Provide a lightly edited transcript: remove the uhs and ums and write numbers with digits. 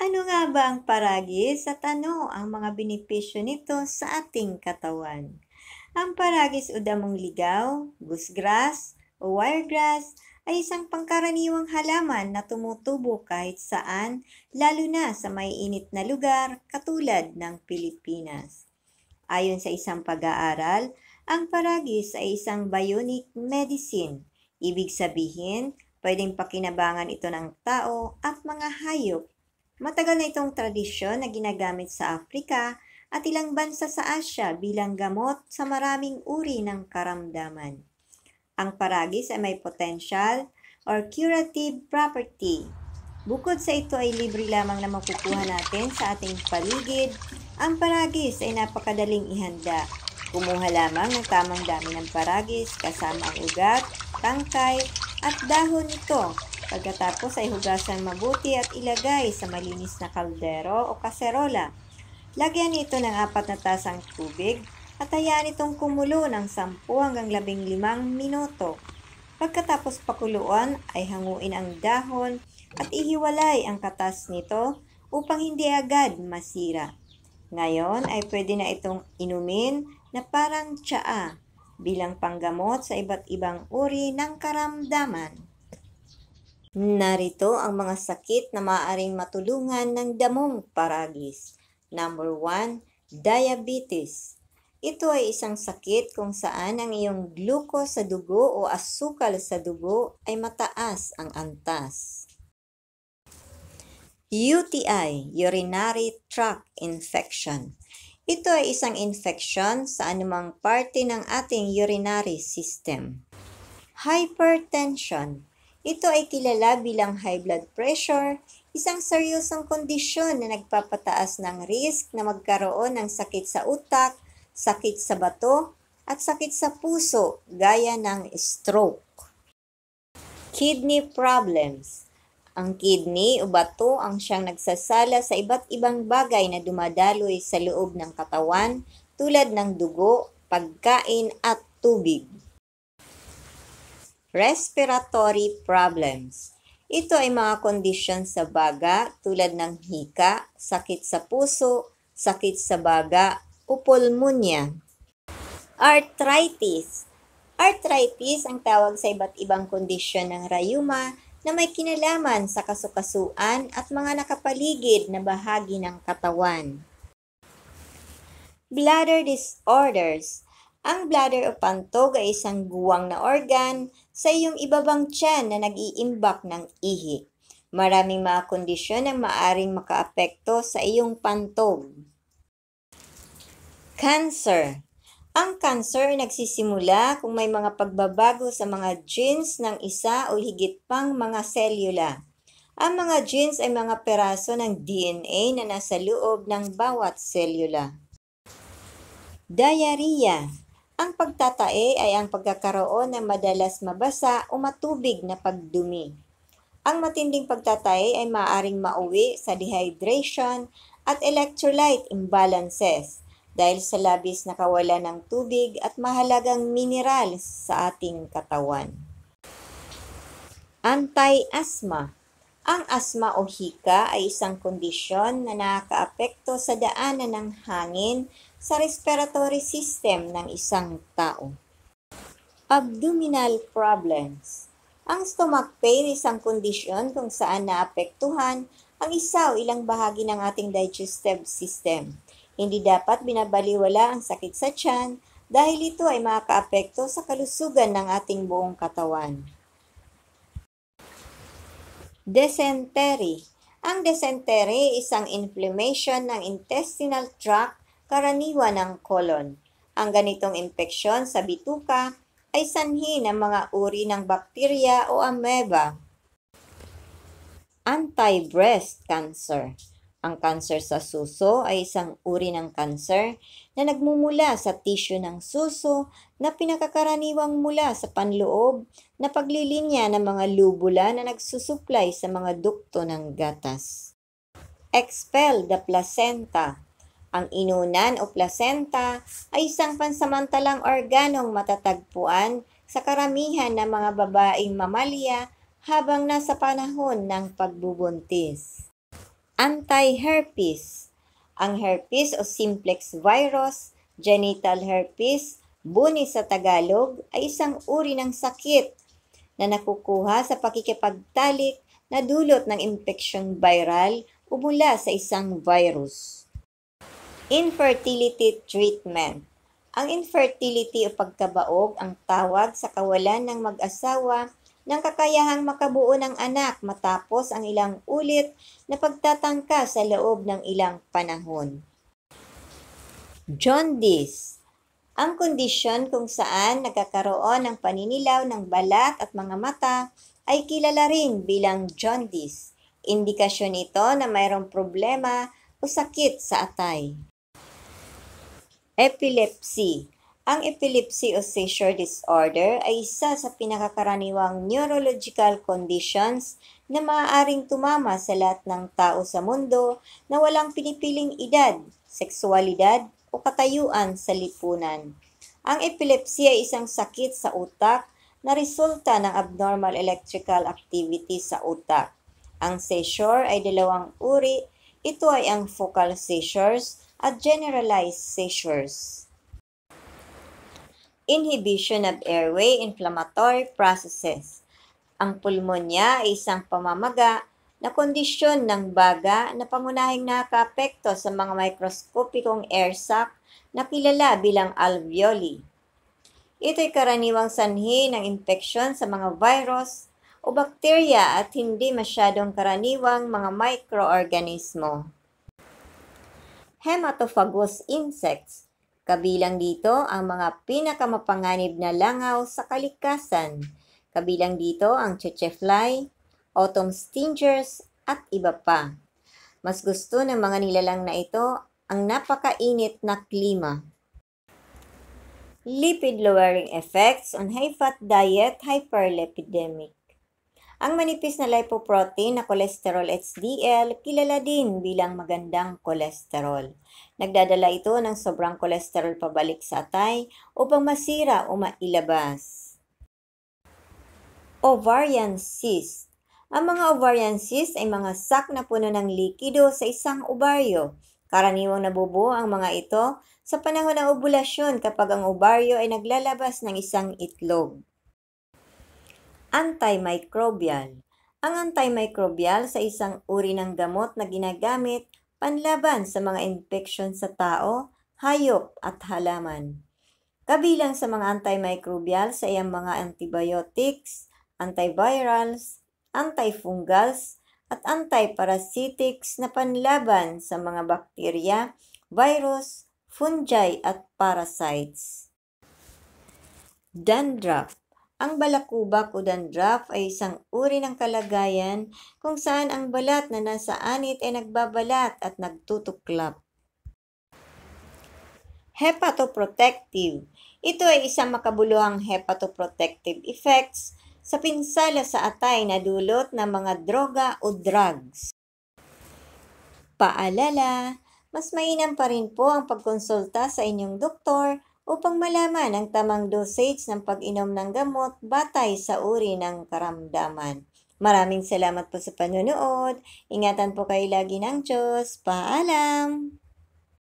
Ano nga ba ang paragis at ano ang mga benepisyo nito sa ating katawan? Ang paragis o damong ligaw, busgrass o wiregrass ay isang pangkaraniwang halaman na tumutubo kahit saan, lalo na sa may init na lugar katulad ng Pilipinas. Ayon sa isang pag-aaral, ang paragis ay isang bionic medicine. Ibig sabihin, pwedeng pakinabangan ito ng tao at mga hayop. Matagal na itong tradisyon na ginagamit sa Afrika at ilang bansa sa Asya bilang gamot sa maraming uri ng karamdaman. Ang paragis ay may potential or curative property. Bukod sa ito ay libre lamang na makukuha natin sa ating paligid, ang paragis ay napakadaling ihanda. Kumuha lamang ng tamang dami ng paragis kasama ang ugat, tangkay at dahon nito. Pagkatapos ay hugasan mabuti at ilagay sa malinis na kaldero o kaserola. Lagyan ito ng 4 na tasang tubig at hayaan itong kumulo ng 10 hanggang 15 minuto. Pagkatapos pakuluan ay hanguin ang dahon at ihiwalay ang katas nito upang hindi agad masira. Ngayon ay pwede na itong inumin na parang tsaa bilang panggamot sa iba't ibang uri ng karamdaman. Narito ang mga sakit na maaaring matulungan ng damong paragis. Number 1, diabetes. Ito ay isang sakit kung saan ang iyong glucose sa dugo o asukal sa dugo ay mataas ang antas. UTI, urinary tract infection. Ito ay isang infection sa anumang parte ng ating urinary system. Hypertension. Ito ay kilala bilang high blood pressure, isang seryosong kondisyon na nagpapataas ng risk na magkaroon ng sakit sa utak, sakit sa bato, at sakit sa puso gaya ng stroke. Kidney problems. Ang kidney o bato ang siyang nagsasala sa iba't ibang bagay na dumadaloy sa loob ng katawan tulad ng dugo, pagkain at tubig. Respiratory problems. Ito ay mga kondisyon sa baga tulad ng hika, sakit sa puso, sakit sa baga o pulmonya. Arthritis. Arthritis ang tawag sa iba't ibang kondisyon ng rayuma na may kinalaman sa kasukasuan at mga nakapaligid na bahagi ng katawan. Bladder disorders. Ang bladder o pantog ay isang guwang na organ sa iyong ibabang tiyan na nag-iimbak ng ihi. Maraming mga kondisyon ang maaaring makaapekto sa iyong pantog. Cancer. Ang cancer ay nagsisimula kung may mga pagbabago sa mga genes ng isa o higit pang mga selula. Ang mga genes ay mga peraso ng DNA na nasa loob ng bawat selula. Diarrhea. Ang pagtatae ay ang pagkakaroon ng madalas mabasa o matubig na pagdumi. Ang matinding pagtatae ay maaaring mauwi sa dehydration at electrolyte imbalances dahil sa labis na kawalan ng tubig at mahalagang mineral sa ating katawan. Anti-asthma. Ang asma o hika ay isang kondisyon na nakakaapekto sa daanan ng hangin sa respiratory system ng isang tao. Abdominal problems. Ang stomach pain ay isang kondisyon kung saan naapektuhan ang isa o ilang bahagi ng ating digestive system. Hindi dapat binabaliwala ang sakit sa tiyan dahil ito ay makakaapekto sa kalusugan ng ating buong katawan. Dysentery. Ang dysentery ay isang inflammation ng intestinal tract, karaniwan ng colon. Ang ganitong impeksyon sa bituka ay sanhi ng mga uri ng bakterya o amoeba. Anti-breast cancer. Ang kanser sa suso ay isang uri ng kanser na nagmumula sa tissue ng suso na pinakakaraniwang mula sa panloob na paglilinya ng mga lubula na nagsusuplay sa mga dukto ng gatas. Expel the placenta. Ang inunan o placenta ay isang pansamantalang organong matatagpuan sa karamihan ng mga babaeng mamalya habang nasa panahon ng pagbubuntis. Anti-herpes. Ang herpes o simplex virus, genital herpes, bunis sa Tagalog, ay isang uri ng sakit na nakukuha sa pakikipagtalik na dulot ng infeksyong viral o mula sa isang virus. Infertility treatment. Ang infertility o pagkabaog ang tawag sa kawalan ng mag-asawa ng kakayahang makabuo ng anak matapos ang ilang ulit na pagtatangka sa loob ng ilang panahon. Jaundice. Ang kondisyon kung saan nagkakaroon ng paninilaw ng balat at mga mata ay kilala rin bilang jaundice. Indikasyon ito na mayroong problema o sakit sa atay. Epilepsy. Ang epilepsy o seizure disorder ay isa sa pinakakaraniwang neurological conditions na maaaring tumama sa lahat ng tao sa mundo na walang pinipiling edad, sexualidad o katayuan sa lipunan. Ang epilepsy ay isang sakit sa utak na resulta ng abnormal electrical activity sa utak. Ang seizure ay dalawang uri. Ito ay ang focal seizures at generalized seizures. Inhibition of airway inflammatory processes. Ang pulmonya ay isang pamamaga na kondisyon ng baga na pangunahing nakakaapekto sa mga microscopicong air sac na kilala bilang alveoli. Ito'y karaniwang sanhi ng infeksyon sa mga virus o bakterya at hindi masyadong karaniwang mga microorganismo. Hematophagous insects. Kabilang dito ang mga pinakamapanganib na langaw sa kalikasan. Kabilang dito ang tsetsefly, autumn stingers, at iba pa. Mas gusto ng mga nilalang na ito ang napakainit na klima. Lipid-lowering effects on high-fat diet hyperlipidemic. Ang manipis na lipoprotein na cholesterol HDL kilala din bilang magandang kolesterol. Nagdadala ito ng sobrang kolesterol pabalik sa atay upang masira o mailabas. Ovarian cyst. Ang mga ovarian cyst ay mga sac na puno ng likido sa isang ovaryo. Karaniwang nabubuo ang mga ito sa panahon ng ovulasyon kapag ang ovaryo ay naglalabas ng isang itlog. Antimicrobial. Ang antimicrobial sa isang uri ng gamot na ginagamit panlaban sa mga infeksyon sa tao, hayop at halaman. Kabilang sa mga antimicrobials ay ang mga antibiotics, antivirals, antifungals, at antiparasitics na panlaban sa mga bakterya, virus, fungi at parasites. Dandruff. Ang balakubak o dandruff ay isang uri ng kalagayan kung saan ang balat na nasa anit ay nagbabalat at nagtutuklap. Hepatoprotective. Ito ay isang makabuluhang hepatoprotective effects sa pinsala sa atay na dulot ng mga droga o drugs. Paalala, mas mainam pa rin po ang pagkonsulta sa inyong doktor upang malaman ang tamang dosage ng pag-inom ng gamot batay sa uri ng karamdaman. Maraming salamat po sa panonood. Ingatan po kayo lagi ng Diyos. Paalam!